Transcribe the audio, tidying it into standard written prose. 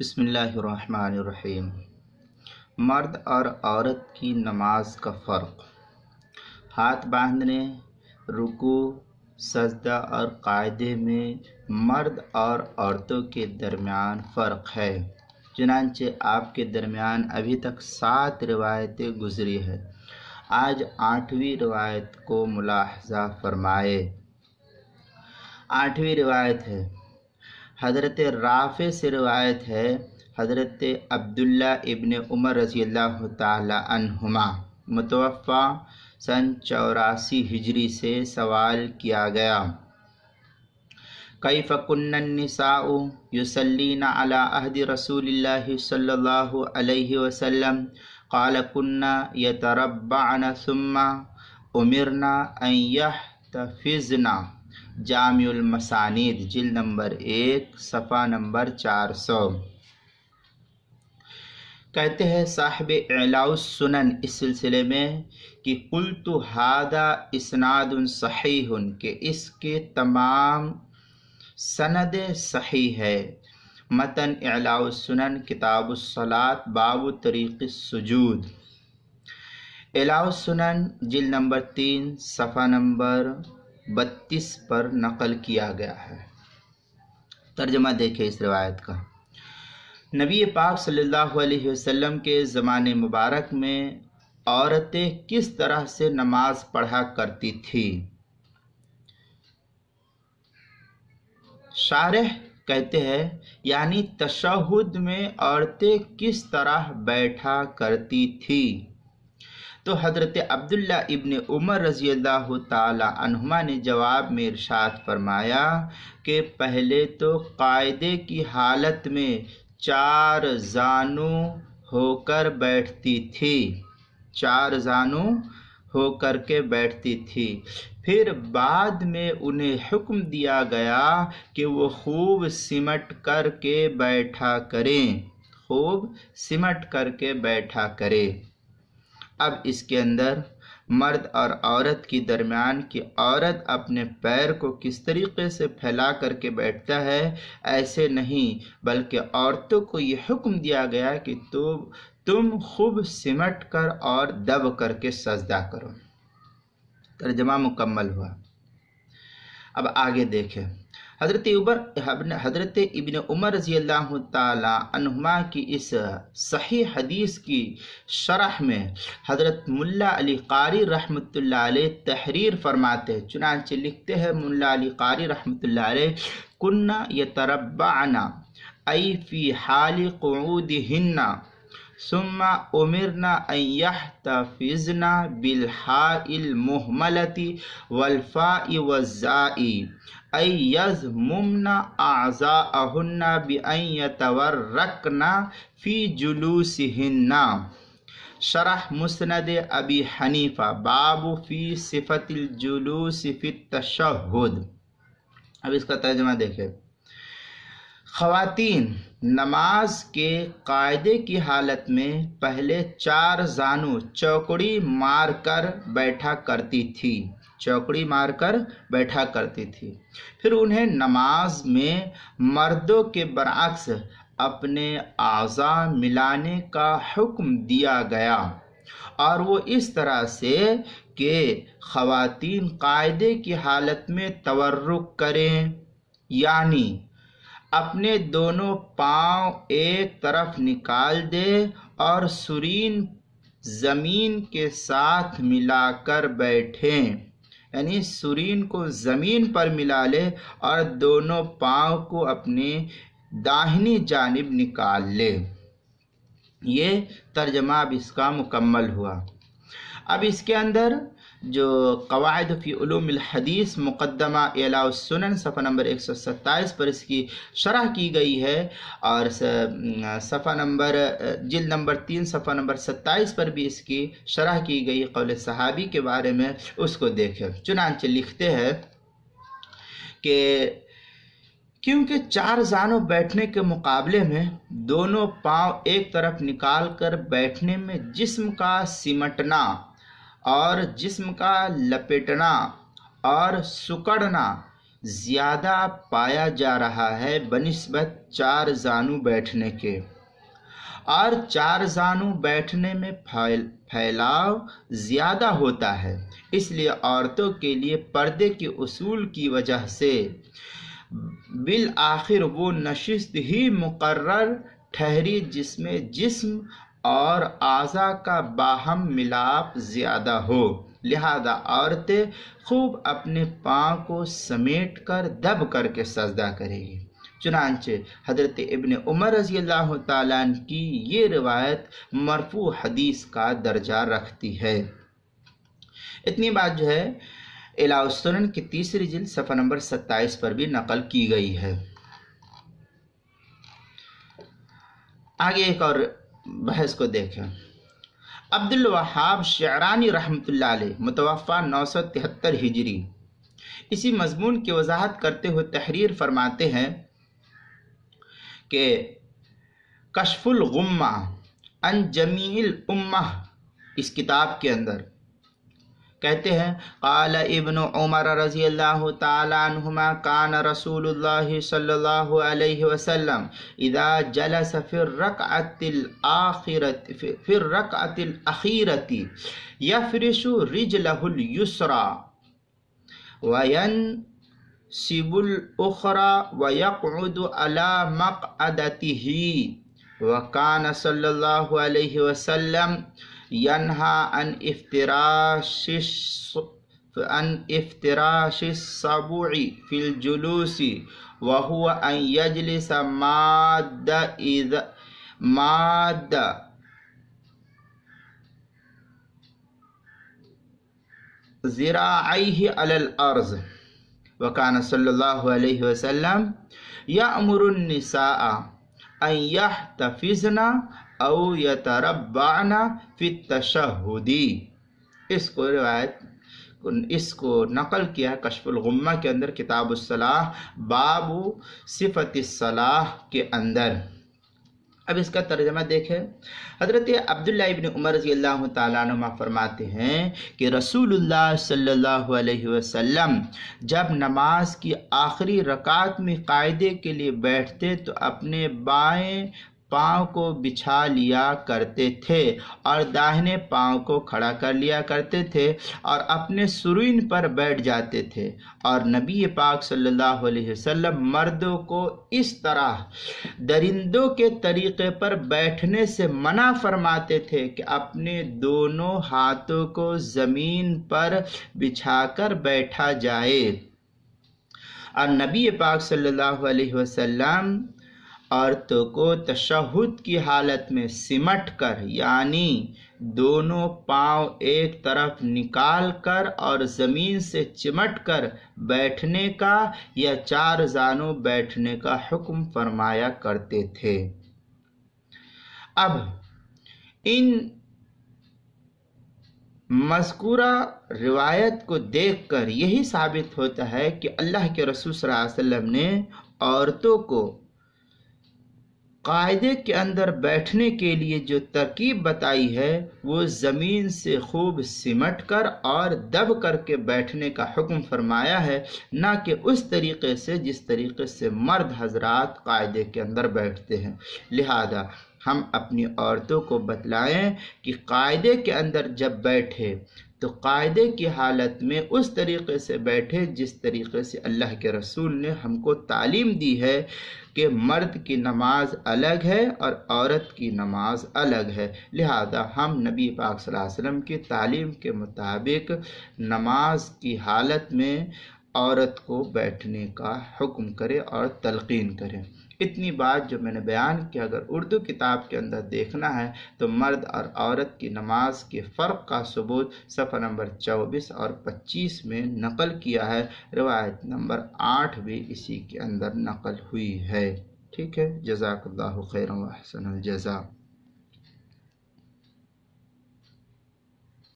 بسم اللہ الرحمن الرحیم۔ مرد اور عورت کی نماز کا فرق۔ ہاتھ باندھنے، رکوع، سجدہ اور قاعدے میں مرد اور عورتوں کے درمیان فرق ہے۔ چنانچہ آپ کے درمیان ابھی تک 7 روایتیں گزری ہیں۔ آج 8ویں روایت کو ملاحظہ فرمائے۔ 8ویں روایت ہے، حضرت رافع سے روایت ہے، حضرت عبداللہ ابن عمر رضی اللہ تعالی عنہما متوفی سن 84 ہجری سے سوال کیا گیا، کیف کن النساء یصلین علی عہد رسول اللہ صلی اللہ علیہ وسلم؟ قال کن یتربعن ثم امرنا ان یحتفظن۔ جامع المسانید جلد نمبر 1 صفحہ نمبر 400۔ کہتے ہیں صاحب اعلاء السنن اس سلسلے میں کہ قلت ھذا اسناد صحیح، کہ اس کے تمام سند صحیح ہے۔ متن اعلاء السنن کتاب الصلاۃ باب طریق السجود، اعلاء السنن جلد نمبر 3 صفحہ نمبر 32 پر نقل کیا گیا ہے۔ ترجمہ دیکھیں اس روایت کا۔ نبی پاک صلی اللہ علیہ وسلم کے زمانے مبارک میں عورتیں کس طرح سے نماز پڑھا کرتی تھی؟ شارح کہتے ہیں یعنی تشہد میں عورتیں کس طرح بیٹھا کرتی تھی؟ تو حضرت عبداللہ ابن عمر رضی اللہ تعالی عنہما نے جواب میں ارشاد فرمایا کہ پہلے تو قاعدے کی حالت میں 4 زانو ہو کر بیٹھتی تھی، 4 زانو ہو کر کے بیٹھتی تھی، پھر بعد میں انہیں حکم دیا گیا کہ وہ خوب سمٹ کر کے بیٹھا کریں، خوب سمٹ کر کے بیٹھا کرے۔ اب اس کے اندر مرد اور عورت کے درمیان کہ عورت اپنے پیر کو کس طریقے سے پھیلا کر کے بیٹھتا ہے، ایسے نہیں، بلکہ عورتوں کو یہ حکم دیا گیا کہ تم خوب سمٹ کر اور دب کر کے سجدہ کرو۔ ترجمہ مکمل ہوا۔ اب آگے دیکھیں، حضرت ابن عمر رضی اللہ تعالی عنہما کی اس صحیح حدیث کی شرح میں حضرت ملا علی قاری رحمۃ اللہ علیہ تحریر فرماتے ہیں، چنانچہ لکھتے ہیں ملا علی قاری رحمۃ اللہ علیہ، کننا یتربعن ای فی حال قعودہن ثم امرنا ان یحتفظن بالحاء المہملة والفاء والزاء ای یضممن اعضاءہن بان یتورکن فی جلوسہن۔ شرح مسند ابی حنیفہ باب فی صفت الجلوس فی التشہد۔ اب اس کا ترجمہ دیکھیں، خواتین نماز کے قاعدے کی حالت میں پہلے 4 زانو چوکڑی مار کر بیٹھا کرتی تھی، چوکڑی مار کر بیٹھا کرتی تھی، پھر انہیں نماز میں مردوں کے برعکس اپنے اعضاء ملانے کا حکم دیا گیا، اور وہ اس طرح سے کہ خواتین قاعدے کی حالت میں تورک کریں، یعنی اپنے دونوں پاؤں ایک طرف نکال دے اور سرین زمین کے ساتھ ملا کر بیٹھیں، یعنی سرین کو زمین پر ملا لے اور دونوں پاؤں کو اپنی داہنی جانب نکال لے۔ یہ ترجمہ اب اس کا مکمل ہوا۔ اب اس کے اندر جو قواعد فی علوم الحدیث مقدمہ اعلاء السنن صفحہ نمبر 127 پر اس کی شرح کی گئی ہے، اور صفحہ نمبر جلد نمبر 3 صفحہ نمبر 27 پر بھی اس کی شرح کی گئی قول صحابی کے بارے میں، اس کو دیکھیں۔ چنانچہ لکھتے ہیں کہ کیونکہ 4 زانوں بیٹھنے کے مقابلے میں دونوں پاؤں ایک طرف نکال کر بیٹھنے میں جسم کا سمٹنا اور جسم کا لپیٹنا اور سکڑنا زیادہ پایا جا رہا ہے بنسبت 4 زانو بیٹھنے کے، اور 4 زانو بیٹھنے میں پھیلاؤ زیادہ ہوتا ہے، اس لیے عورتوں کے لیے پردے کے اصول کی وجہ سے بالآخر وہ نشست ہی مقرر ٹھہری جس میں جسم اور اعضاء کا باہم ملاپ زیادہ ہو، لہذا عورتیں خوب اپنے پاؤں کو سمیٹ کر دب کر کے سجدہ کرے گی۔ چنانچہ حضرت ابن عمر رضی اللہ تعالیٰ عنہ کی یہ روایت مرفوع حدیث کا درجہ رکھتی ہے۔ اتنی بات جو ہے اعلاء السنن کی 3 جلد صفحہ نمبر 27 پر بھی نقل کی گئی ہے۔ آگے ایک اور بحث کو دیکھیں۔ عبد الوہاب شعرانی رحمۃ اللہ علیہ متوفی 973 ہجری اسی مضمون کی وضاحت کرتے ہوئے تحریر فرماتے ہیں کہ کشف الغمہ عن جمیع الامہ اس کتاب کے اندر کہتے ہیں قال ابن عمر رضی اللہ تعالی عنہما کان رسول اللہ صلی اللہ علیہ وسلم اذا جلس فی الرکعۃ الاخیرۃ یفرش رجلہ الیسری وینصب الاخری ویقعد علی مقعدتہ وکان صلی اللہ علیہ وسلم ینہا عن افتراش السبع فی الجلوس وہو ان یجلس ماد ذراعیہ علی الارض وکان صلی اللہ علیہ وسلم یأمر النساء ان یحتفظن او یتربعن فی التشہد۔ اس کو نقل کیا کشف الغمہ کے اندر کتاب الصلاح باب صفت الصلاح کے اندر۔ اب اس کا ترجمہ دیکھیں۔ حضرت عبداللہ ابن عمر رضی اللہ تعالیٰ عنہ فرماتے ہیں کہ رسول اللہ صلی اللہ علیہ وسلم جب نماز کی آخری رکعت میں قاعدے کے لیے بیٹھتے تو اپنے بائیں پاؤں کو بچھا لیا کرتے تھے اور داہنے پاؤں کو کھڑا کر لیا کرتے تھے اور اپنے سرین پر بیٹھ جاتے تھے، اور نبی پاک صلی اللہ علیہ وسلم مردوں کو اس طرح درندوں کے طریقے پر بیٹھنے سے منع فرماتے تھے کہ اپنے دونوں ہاتھوں کو زمین پر بچھا کر بیٹھا جائے، اور نبی پاک صلی اللہ علیہ وسلم عورتوں کو تشہد کی حالت میں سمٹ کر یعنی دونوں پاؤں ایک طرف نکال کر اور زمین سے چمٹ کر بیٹھنے کا یا 4 زانوں بیٹھنے کا حکم فرمایا کرتے تھے۔ اب ان مذکورہ روایت کو دیکھ کر یہی ثابت ہوتا ہے کہ اللہ کے رسول صلی اللہ علیہ وسلم نے عورتوں کو قاعدے کے اندر بیٹھنے کے لیے جو ترکیب بتائی ہے وہ زمین سے خوب سمٹ کر اور دب کر کے بیٹھنے کا حکم فرمایا ہے، نہ کہ اس طریقے سے جس طریقے سے مرد حضرات قاعدے کے اندر بیٹھتے ہیں۔ لہذا ہم اپنی عورتوں کو بتلائیں کہ قاعدے کے اندر جب بیٹھے تو قاعدے کی حالت میں اس طریقے سے بیٹھے جس طریقے سے اللہ کے رسول نے ہم کو تعلیم دی ہے کہ مرد کی نماز الگ ہے اور عورت کی نماز الگ ہے۔ لہذا ہم نبی پاک صلی اللہ علیہ وسلم کی تعلیم کے مطابق نماز کی حالت میں عورت کو بیٹھنے کا حکم کرے اور تلقین کرے۔ اتنی بات جو میں نے بیان کی اگر اردو کتاب کے اندر دیکھنا ہے تو مرد اور عورت کی نماز کے فرق کا ثبوت صفحہ نمبر 24 اور 25 میں نقل کیا ہے، روایت نمبر 8 بھی اسی کے اندر نقل ہوئی ہے۔ ٹھیک ہے، جزاک اللہ خیرا و احسن الجزاء۔